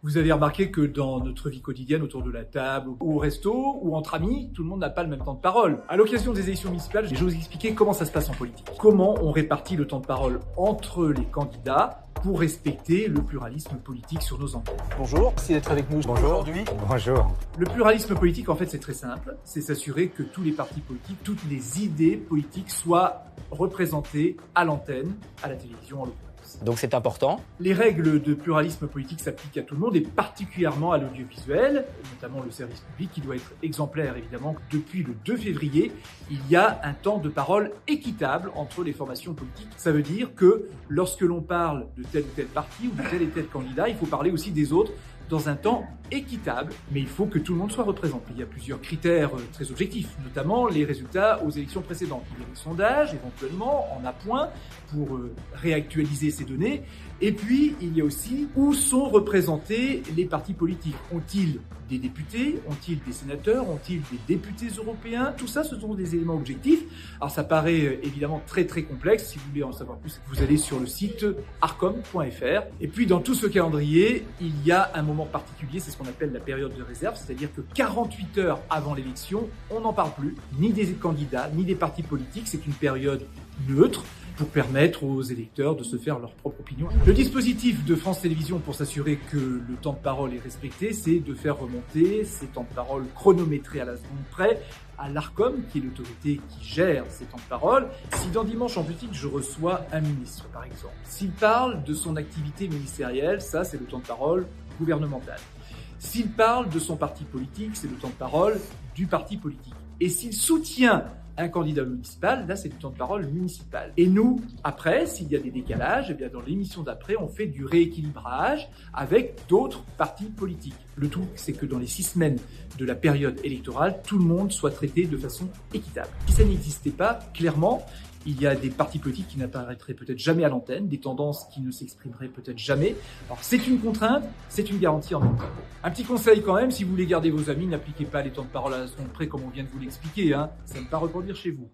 Vous avez remarqué que dans notre vie quotidienne, autour de la table, ou au resto, ou entre amis, tout le monde n'a pas le même temps de parole. À l'occasion des élections municipales, je vais vous expliquer comment ça se passe en politique. Comment on répartit le temps de parole entre les candidats pour respecter le pluralisme politique sur nos antennes. Bonjour, merci d'être avec nous aujourd'hui. Bonjour. Le pluralisme politique, en fait, c'est très simple. C'est s'assurer que tous les partis politiques, toutes les idées politiques soient représentées à l'antenne, à la télévision en l'occurrence. Donc c'est important. Les règles de pluralisme politique s'appliquent à tout le monde et particulièrement à l'audiovisuel, notamment le service public qui doit être exemplaire évidemment. Depuis le 2 février, il y a un temps de parole équitable entre les formations politiques. Ça veut dire que lorsque l'on parle de tel ou tel parti ou de tel et tel candidat, il faut parler aussi des autres dans un temps équitable, mais il faut que tout le monde soit représenté. Il y a plusieurs critères très objectifs, notamment les résultats aux élections précédentes. Il y a des sondages, éventuellement, en appoint, pour réactualiser ces données. Et puis, il y a aussi où sont représentés les partis politiques. Ont-ils des députés? Ont-ils des sénateurs? Ont-ils des députés européens? Tout ça, ce sont des éléments objectifs. Alors, ça paraît évidemment très très complexe. Si vous voulez en savoir plus, vous allez sur le site arcom.fr. Et puis, dans tout ce calendrier, il y a un moment particulier, c'est ce qu'on appelle la période de réserve, c'est-à-dire que 48 heures avant l'élection, on n'en parle plus, ni des candidats, ni des partis politiques. C'est une période neutre pour permettre aux électeurs de se faire leur propre opinion. Le dispositif de France Télévisions pour s'assurer que le temps de parole est respecté, c'est de faire remonter ces temps de parole chronométrés à la seconde près à l'Arcom, qui est l'autorité qui gère ces temps de parole. Si dans Dimanche en politique, je reçois un ministre, par exemple, s'il parle de son activité ministérielle, ça c'est le temps de parole gouvernemental. S'il parle de son parti politique, c'est le temps de parole du parti politique. Et s'il soutient un candidat municipal, là c'est du temps de parole municipal. Et nous, après, s'il y a des décalages, eh bien dans l'émission d'après, on fait du rééquilibrage avec d'autres partis politiques. Le tout, c'est que dans les 6 semaines de la période électorale, tout le monde soit traité de façon équitable. Si ça n'existait pas, clairement, il y a des partis politiques qui n'apparaîtraient peut-être jamais à l'antenne, des tendances qui ne s'exprimeraient peut-être jamais. Alors c'est une contrainte, c'est une garantie en même temps. Un petit conseil quand même, si vous voulez garder vos amis, n'appliquez pas les temps de parole à la seconde près comme on vient de vous l'expliquer, ça ne va pas reproduire chez vous.